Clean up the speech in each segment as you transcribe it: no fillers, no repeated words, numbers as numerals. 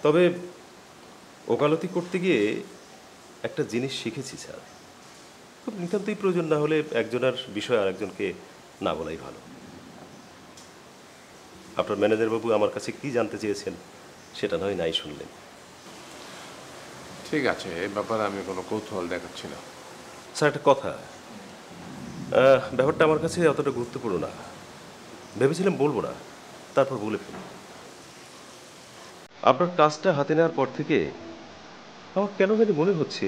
তবে ওকালতি করতে গিয়ে একটা জিনিস শিখেছি স্যার, খুব নিতান্তই প্রয়োজন না হলে একজনের বিষয় আরেকজনকে না বলাই ভালো। আপনার ম্যানেজার বাবু আমার কাছে কি জানতে চেয়েছেন সেটা নয় নাই শুনলেন। ঠিক আছে, এই ব্যাপারে আমি কোনো কৌতূহল দেখাচ্ছি না। স্যার একটা কথা, ব্যাপারটা আমার কাছে অতটা গুরুত্বপূর্ণ না, ভেবেছিলাম বলবো না, তারপর বলে ফেলি। আপনার কাজটা হাতে নেওয়ার পর থেকে আমার কেন জানি মনে হচ্ছে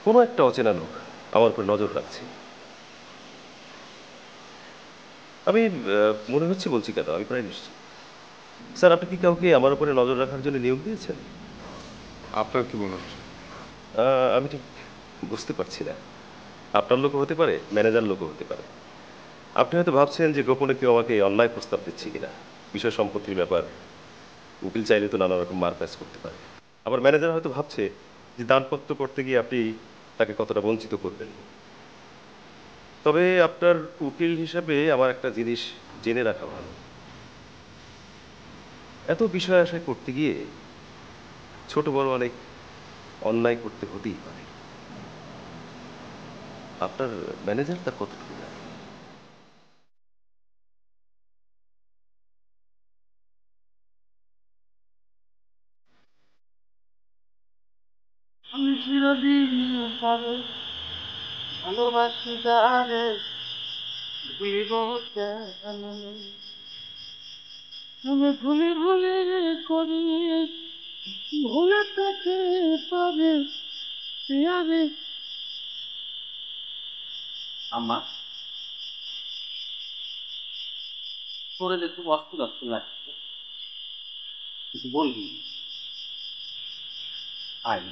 কোনো একটা অচেনা লোক আমার উপর নজর রাখছে। আমি মনে হচ্ছে বলছি কেন, আমি প্রায় নিশ্চিত। স্যার, আপনি কি কাউকে আমার উপরে নজর রাখার জন্য নিয়োগ দিয়েছেন? আপনার কি মনে হচ্ছে? আমি ঠিক বুঝতে পারছি না। আপনার লোকও হতে পারে, ম্যানেজার লোকও হতে পারে। আপনি হয়তো ভাবছেন যে গোপনে কেউ আমাকে অন্যায় প্রস্তাব দিচ্ছে কিনা, বিষয় সম্পত্তির ব্যাপার, উকিল চাইলে তো নানা রকম মারপ্যাচ করতে পারে। আবার ম্যানেজার হয়তো ভাবছে যে দানপত্র করতে গিয়ে আপনি তাকে কতটা বঞ্চিত করবেন। তবে আপনার উকিল হিসাবে আমার একটা জিনিস জেনে রাখা ভালো, এত বিষয় আশায় করতে গিয়ে ছোট বড় অনেক অন্যায় করতে হতেই পারে। আপনার ম্যানেজার তার কতটুকু জানে? আমি চিরদিন পাবে ভালোবাসি যারে ভুলিব কেন। আমি ভুলি ভুলি করি ভুলে থেকে পাবে ইয়ারে। আম্মা, তোরে যে খুব অস্থির অস্থির লাগছে, কিছু বলবি? আয়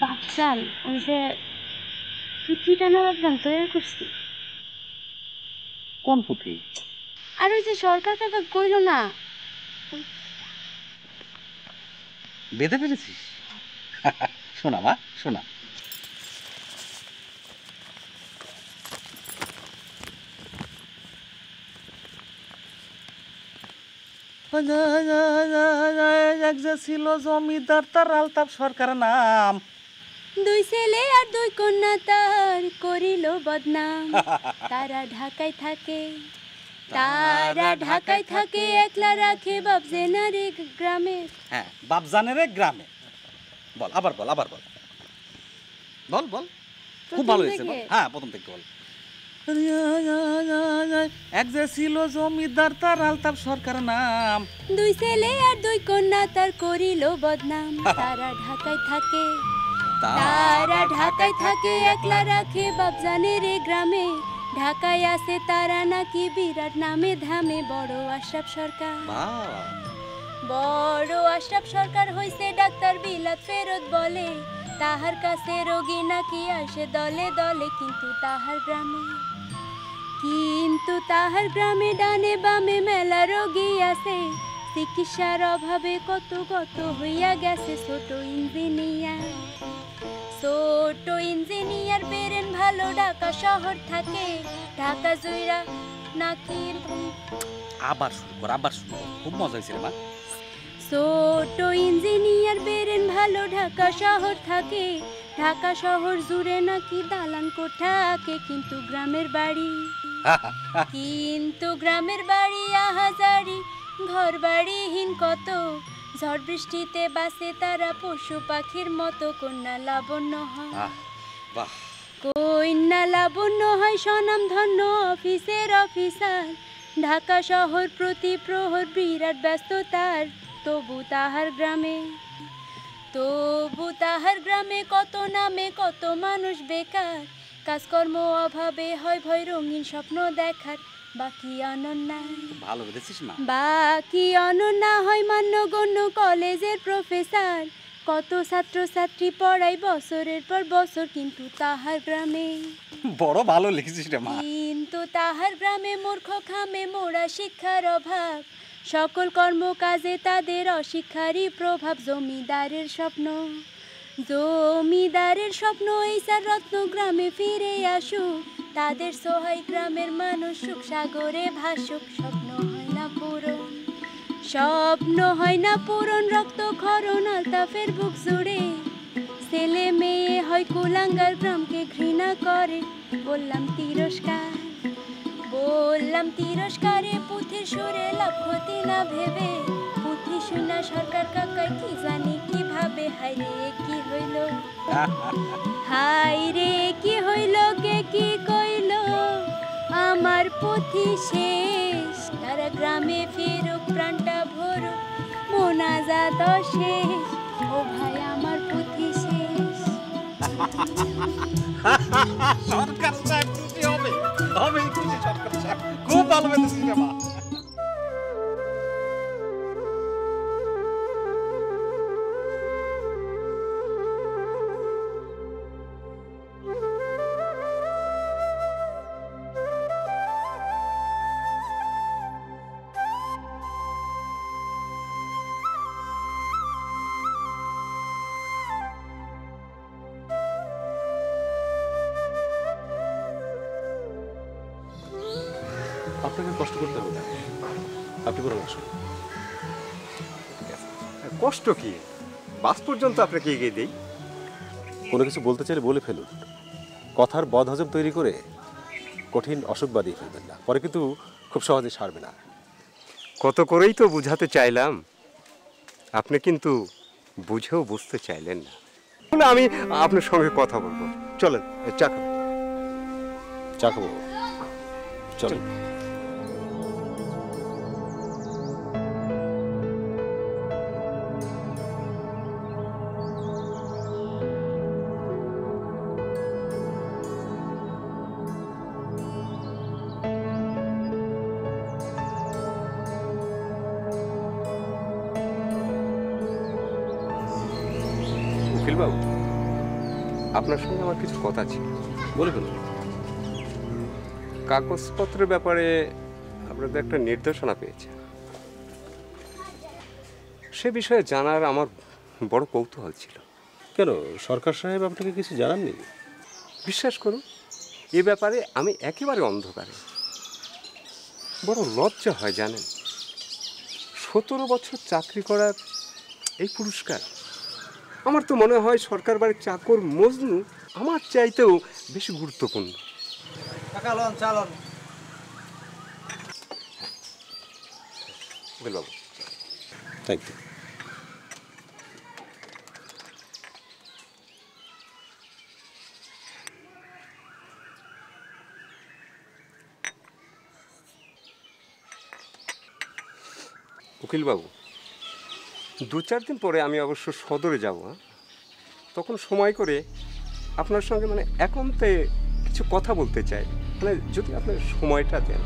বাচ্চাল, ওই যে পৃথিবীটা নাম তৈরি করছি। কোন পুঁথি? আর ওই যে সরকার কাকা কইলো না, বেঁধে ফেলেছিস? শোনা মা, শোনা। এক যে ছিল জমিদার, তার আলতাপ সরকার নাম। দুই ছেলে আর দুই কন্যা তার করিল বদনাম। তারা ঢাকায় থাকে, তারা ঢাকায় থাকে, একলা রাখে বাপ জেনারে গ্রামে। হ্যাঁ, বাপজানের গ্রামে। বল, আবার বল, আবার বল, বল বল, খুব ভালো হয়েছে বল। হ্যাঁ, প্রথম থেকে বল। এক যে ছিল জমিদার, তার আলতাপ সরকার নাম। দুই ছেলে আর দুই কন্যা তার করিল বদনাম। তারা ঢাকায় থাকে, তারা ঢাকায় থাকে, একলা রাখে বাপ জানের গ্রামে। ঢাকায় আছে তারা নাকি বিরাট নামে ধামে। বড় আশরাফ সরকার, বড় আশরাফ সরকার হইছে ডাক্তার বিলাত ফেরত বলে। তাহার কাছে রোগী নাকি আসে দলে দলে, কিন্তু তাহার গ্রামে, কিন্তু তাহার গ্রামে ডানে বামে মেলা রোগী আছে। চিকিৎসার অভাবে কত কত হইয়া গেছে ছোট ইঞ্জিনিয়ার। ছোট ইঞ্জিনিয়ার বেরেন ভালো, ঢাকা শহর থাকে। ঢাকা জুইরা নাকি আবার শুরু কর, আবার শুরু কর, খুব মজা হয়েছে রে মা। ছোট ইঞ্জিনিয়ার বেরেন ভালো, ঢাকা শহর থাকে। ঢাকা শহর জুড়ে নাকি দালান কোঠা আঁকে, কিন্তু গ্রামের বাড়ি, কিন্তু গ্রামের বাড়ি আহাজারি, ঘর বাড়িহীন কত। ঝড় বৃষ্টিতে বাসে তারা পশু পাখির মতো। কন্যা লাবণ্য হয়, কন্যা লাবণ্য হয় স্বনাম ধন্য অফিসের অফিসার। ঢাকা শহর প্রতি প্রহর বিরাট ব্যস্ততার। তবু তাহার গ্রামে, তবু তাহার গ্রামে কত নামে কত মানুষ বেকার। কাজকর্ম অভাবে হয় ভয় রঙিন স্বপ্ন দেখার। বাকি অনন্যা, ভালো বেঁধেছিস মা। বাকি অনন্যা হয় মান্যগণ্য কলেজের প্রফেসর। কত ছাত্র ছাত্রী পড়াই বছরের পর বছর, কিন্তু তাহার গ্রামে, বড় ভালো লিখেছিস রে মা। কিন্তু তাহার গ্রামে মূর্খ খামে মোরা শিক্ষার অভাব। সকল কর্মকাজে তাদের অশিক্ষারই প্রভাব। জমিদারের স্বপ্ন, জমিদারের স্বপ্ন এই স্যার রত্ন গ্রামে ফিরে আসুক। তাদের সহায় গ্রামের মানুষ সুখ সাগরে ভাসুক। স্বপ্ন হয় না পূরণ, স্বপ্ন হয় না পূরণ, রক্ত ক্ষরণ আলতাফের বুক জুড়ে, ছেলে মেয়ে হয় কুলাঙ্গার, গ্রামকে ঘৃণা করে। বললাম তিরস্কারে পুঁথির সুরে লাভ ক্ষতি না ভেবে, পুঁথি শুনা সরকার কাকায় কি জানি কিভাবে। হাই রে কি হইল কে কি কইল, আমার পুঁথি শেষ। তারা গ্রামে ফিরুক, প্রাণটা ভরুক, মোনাজাত শেষ। ও ভাই আমার পুঁথি শেষ। সরকার সাহেব খুশি হবে, হবে খুশি সরকার সাহেব, খুব ভালো হয়েছে সিনেমা। আপনাকে কষ্ট করতে হবে না, আপনি বরং আসুন। কষ্ট কি, বাস পর্যন্ত আপনাকে এগিয়ে দেই। কোনো কিছু বলতে চাইলে বলে ফেলুন, কথার বদহজম তৈরি করে কঠিন অসুখ বাদিয়ে ফেলবেন না, পরে কিন্তু খুব সহজে সারবে না। কত করেই তো বুঝাতে চাইলাম, আপনি কিন্তু বুঝেও বুঝতে চাইলেন না। আমি আপনার সঙ্গে কথা বলবো, চলেন চা খাবেন। চা খাবো, চলুন। উকিল বাবু, আপনার সঙ্গে আমার কিছু কথা ছিল। বলে ফেলুন। কাগজপত্রের ব্যাপারে আপনাদের একটা নির্দেশনা পেয়েছে, সে বিষয়ে জানার আমার বড় কৌতূহল ছিল। কেন, সরকার সাহেব আপনাকে কিছু জানাননি? বিশ্বাস করুন, এ ব্যাপারে আমি একেবারে অন্ধকারে। বড় লজ্জা হয় জানেন, 17 বছর চাকরি করার এই পুরস্কার। আমার তো মনে হয় সরকার বাড়ির চাকর মজনু আমার চাইতেও বেশি গুরুত্বপূর্ণ। চালন উকিল বাবু, থ্যাংক ইউ। উকিল বাবু, 2-4 দিন পরে আমি অবশ্য সদরে যাব। তখন সময় করে আপনার সঙ্গে একান্তে কিছু কথা বলতে চাই, যদি আপনার সময়টা দেন।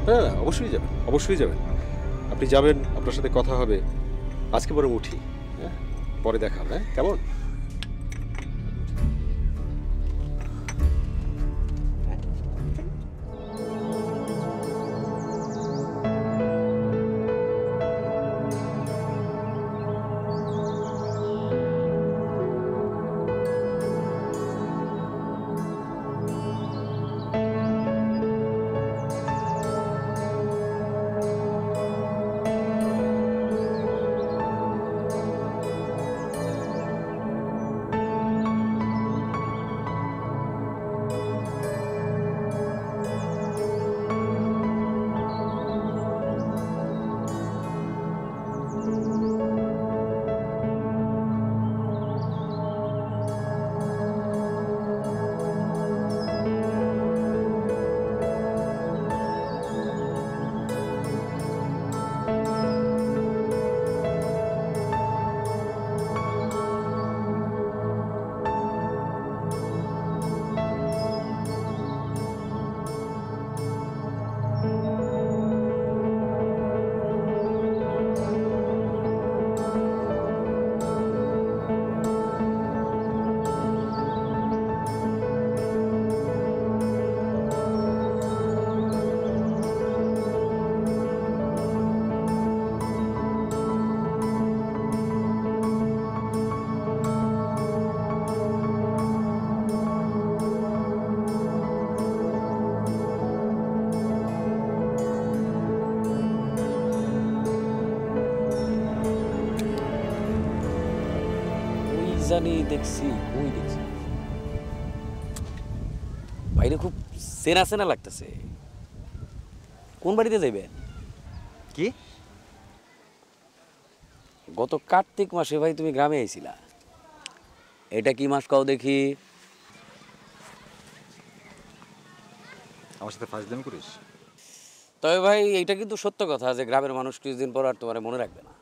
হ্যাঁ, অবশ্যই যাবেন, অবশ্যই যাবেন। আপনি যাবেন, আপনার সাথে কথা হবে। আজকে বরং উঠি, হ্যাঁ, পরে দেখা হবে। হ্যাঁ, কেমন? জানি দেখছি, কই দেখছি বাইরে, খুব চেনা চেনা লাগতেছে। কোন বাড়িতে যাইবেন? কি? গত কার্তিক মাসে ভাই তুমি গ্রামে আইছিলা, এটা কি মাস কাও দেখি? আমার সাথে ফাজলামি করিস? তবে ভাই এইটা কিন্তু সত্য কথা যে গ্রামের মানুষ কিছুদিন পর আর তোমার মনে রাখবে না।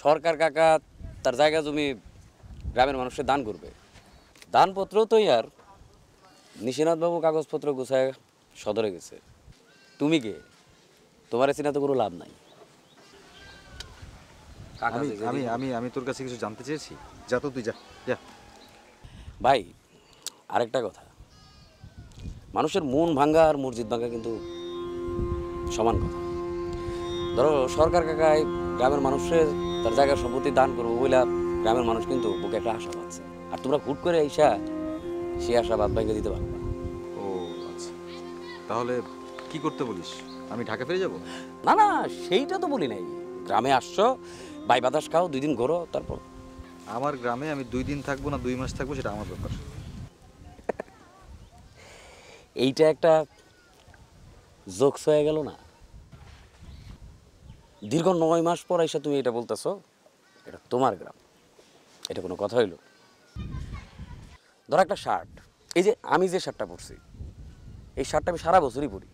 সরকার কাকা তার জায়গা জমি গ্রামের মানুষের দান করবে, দানপত্র তো আর নিশিনাথবাবু কাগজপত্র গুছায় সদরে গেছে। তুমি কে? তোমার চিনা তো কোনো লাভ নাই। কাকা আমি যে যেদিন- আমি আমি আমি তোর কাছে কিছু জানতে চেয়েছি। যা তো তুই যা যা। ভাই আরেকটা কথা, মানুষের মন ভাঙ্গা আর মসজিদ ভাঙ্গা কিন্তু সমান কথা। ধরো সরকার কাকায় গ্রামের মানুষের তার জায়গার সম্পত্তি দান করবো বইলা গ্রামের মানুষ কিন্তু বুকে একটা আশা পাচ্ছে, আর তোমরা হুট করে আইসা সে আশা বাদ ভেঙে দিতে পারবে না। ও আচ্ছা, তাহলে কি করতে বলিস? আমি ঢাকা ফিরে যাব? না না, সেইটা তো বলি নাই। গ্রামে আসছো, বাই বাতাস খাও, 2 দিন ঘোরো, তারপর আমার গ্রামে আমি 2 দিন থাকবো না 2 মাস থাকবো সেটা আমার ব্যাপার। এইটা একটা জোকস হয়ে গেল না? দীর্ঘ 9 মাস পর এসে তুমি এটা বলতেছো এটা তোমার গ্রাম, এটা কোনো কথা হইল? ধরো একটা শার্ট, এই যে আমি যে শার্টটা পরছি, এই শার্টটা আমি সারা বছরই পরি,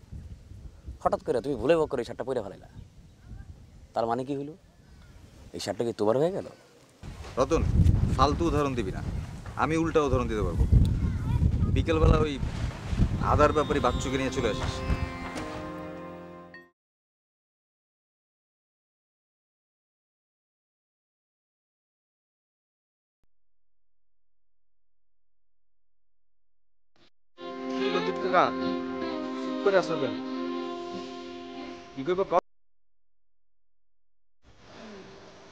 হঠাৎ করে তুমি ভুলে করে এই শার্টটা পরে ফেলাইলা, তার মানে কি হইল? এই শার্টটা কি তোমার হয়ে গেল? রতন, ফালতু উদাহরণ দিবি না, আমি উল্টা উদাহরণ দিতে পারবো। বিকেলবেলা ওই আদার ব্যাপারে বাচ্চুকে নিয়ে চলে আসিস।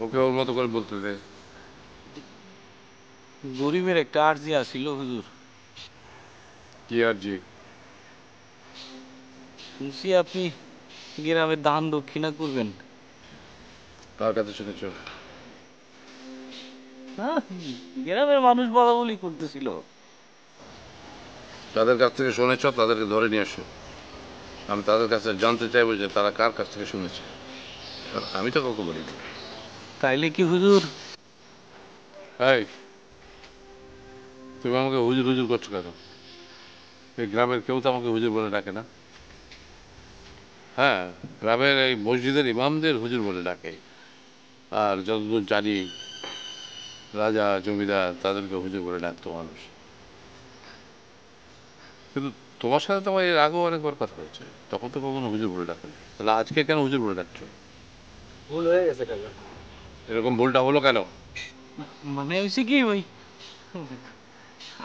ওকে ওর মতো করে বলতে দে। গরিবের একটা আর্জি আছিল হুজুর। কি আর জি? শুনছি আপনি গ্রামে দান দক্ষিণা করবেন। তার কাছে শুনেছ? না, গ্রামের মানুষ বলা বলি করতেছিল। তাদের কাছ থেকে শুনেছ, তাদেরকে ধরে নিয়ে আসো। আমি তাদের কাছে জানতে চাইবো যে তারা কার কাছ থেকে শুনেছে। কারণ আমি তো কাউকে বলিনি। তাইলে কি হুজুর? এই, তুমি আমাকে হুজুর হুজুর করছো কেন? এই গ্রামের কেউ তো আমাকে হুজুর বলে ডাকে না। হ্যাঁ, গ্রামের এই মসজিদের ইমামদের হুজুর বলে ডাকে, আর যতদূর জানি রাজা জমিদার তাদেরকে হুজুর বলে ডাকতো মানুষ। কিন্তু তোমার সাথে তো আমার এর আগেও অনেকবার কথা হয়েছে, তখন তো কখনো হুজুর বলে ডাকেনি। তাহলে আজকে কেন হুজুর বলে ডাকছো? ভুল হয়ে গেছে কাকা। এরকম ভুলটা হলো কেন? মানে হয়েছে কি ওই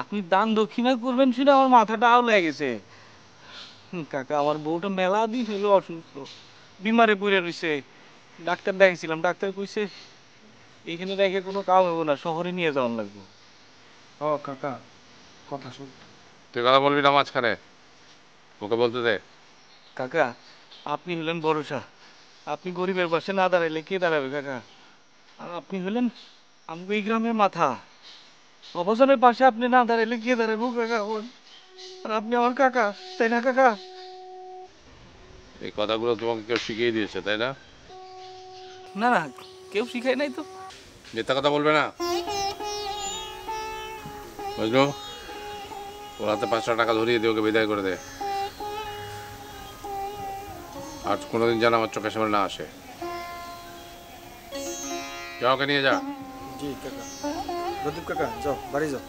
আপনি দান দক্ষিণা করবেন শুনে আমার মাথাটা আউলে গেছে। কাকা, আমার বউটা মেলা দিন হলো অসুস্থ, বিমারে পড়ে রয়েছে। ডাক্তার দেখাইছিলাম, ডাক্তার কইছে এখানে রেখে কোনো কাম হবো না, শহরে নিয়ে যাওয়ার লাগবে। ও কাকা, কথা শুন। তুই কথা বলবি না মাঝখানে, ওকে বলতে দে। কাকা, আপনি হলেন ভরসা। আপনি গরিবের পাশে না দাঁড়াইলে কে দাঁড়াবে কাকা? আর আপনি হলেন আমাকে এই গ্রামের মাথা। অবসরের পাশে আপনি না দাঁড়াইলে কে দাঁড়াবো কাকা? আর আপনি আমার কাকা, তাই না কাকা? এই কথাগুলো তোমাকে কেউ শিখিয়ে দিয়েছে, তাই না? না না, কেউ শিখায় নাই তো। মিথ্যা কথা বলবে না, বুঝলো? ওর হাতে 500 টাকা ধরিয়ে দিয়ে ওকে বিদায় করে দে। আর কোনোদিন যেন আমার চোখের সামনে না আসে। যা, ওকে নিয়ে যা। জি কাকা। প্রদীপ কাকা, যাও বাড়ি যাও।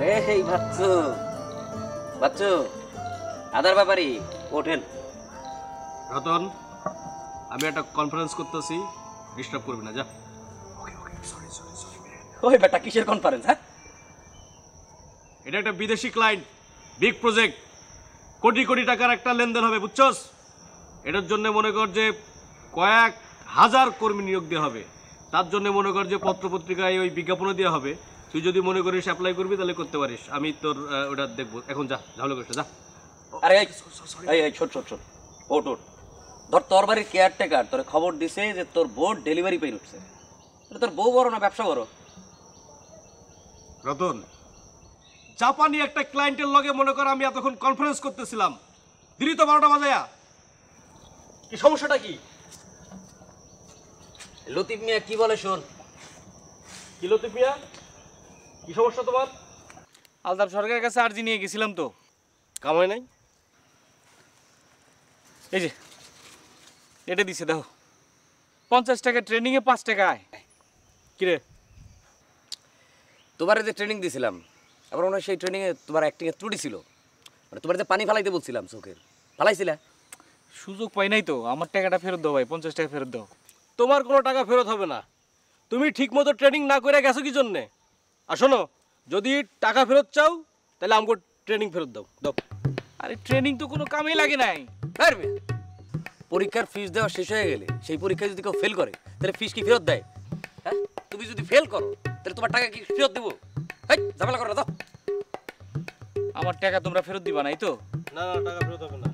এই বাচ্চু বাচ্চু আদার ব্যাপারই ওঠেন। রতন, আমি একটা কনফারেন্স করতেছি, ডিস্টার্ব করবি না, যা। ওই বেটা কিসের কনফারেন্স? হ্যাঁ, এটা একটা বিদেশি client, big project, crore crore টাকার একটা লেনদেন হবে, বুঝছস? এটার জন্য মনে কর যে কয়েক হাজার কর্মী নিয়োগ দেওয়া হবে। তার জন্য মনে কর যে পত্রপত্রিকায় ওই বিজ্ঞাপনও দেওয়া হবে। তুই যদি মনে করিস অ্যাপ্লাই করবি তাহলে করতে পারিস। আমি তোর ওটা দেখবো। এখন যা, ঝামেলা করিস না, যা। আরে এই ছোট ছোট ছোট ওট ওট ধর, তোর বাড়ির কেয়ারটেকার তোর খবর দিছে যে তোর বোট ডেলিভারি পেয়ে উঠছে। তোর বউ বড় না ব্যবসা করো? রতন, জাপানি একটা ক্লায়েন্টের লগে মনে কর আমি এতক্ষণ কনফারেন্স করতেছিলাম, দিলি তো 12টা বাজায়া। কি সমস্যাটা কি? লতিফ মিয়া কি বলে শোন। কি লতিফ মিয়া, কি সমস্যা তোমার? আলতাফ সরকারের কাছে আর্জি নিয়ে গেছিলাম তো, কামাই নাই। এই যে এটা দিছে দেখো, 50 টাকা ট্রেনিংয়ে 5 টাকা আয়। কিরে, তোমার যে ট্রেনিং দিছিলাম, আবার মনে হয় সেই ট্রেনিংয়ে তোমার অ্যাক্টিংয়ে ত্রুটি ছিল। মানে তোমার যে পানি ফালাইতে বলছিলাম চোখের, ফালাইছিলা? সুযোগ পাই নাই তো, আমার টাকাটা ফেরত দাও ভাই, 50 টাকা ফেরত দাও। তোমার কোনো টাকা ফেরত হবে না। তুমি ঠিক মতো ট্রেনিং না করে গেছো কি জন্যে? আর শোনো, যদি টাকা ফেরত চাও তাহলে আমাকে ট্রেনিং ফেরত দাও। দাও। আরে ট্রেনিং তো কোনো কামেই লাগে নাই। পরীক্ষার ফিস দেওয়া শেষ হয়ে গেলে সেই পরীক্ষায় যদি কেউ ফেল করে তাহলে ফিস কি ফেরত দেয়? হ্যাঁ, তুমি যদি ফেল করো তাহলে তোমার টাকা কি ফেরত দেবো? এই ঝামেলা করো না, দাও। আমার টাকা তোমরা ফেরত দিবা নাই তো? না না, টাকা ফেরত হবে না।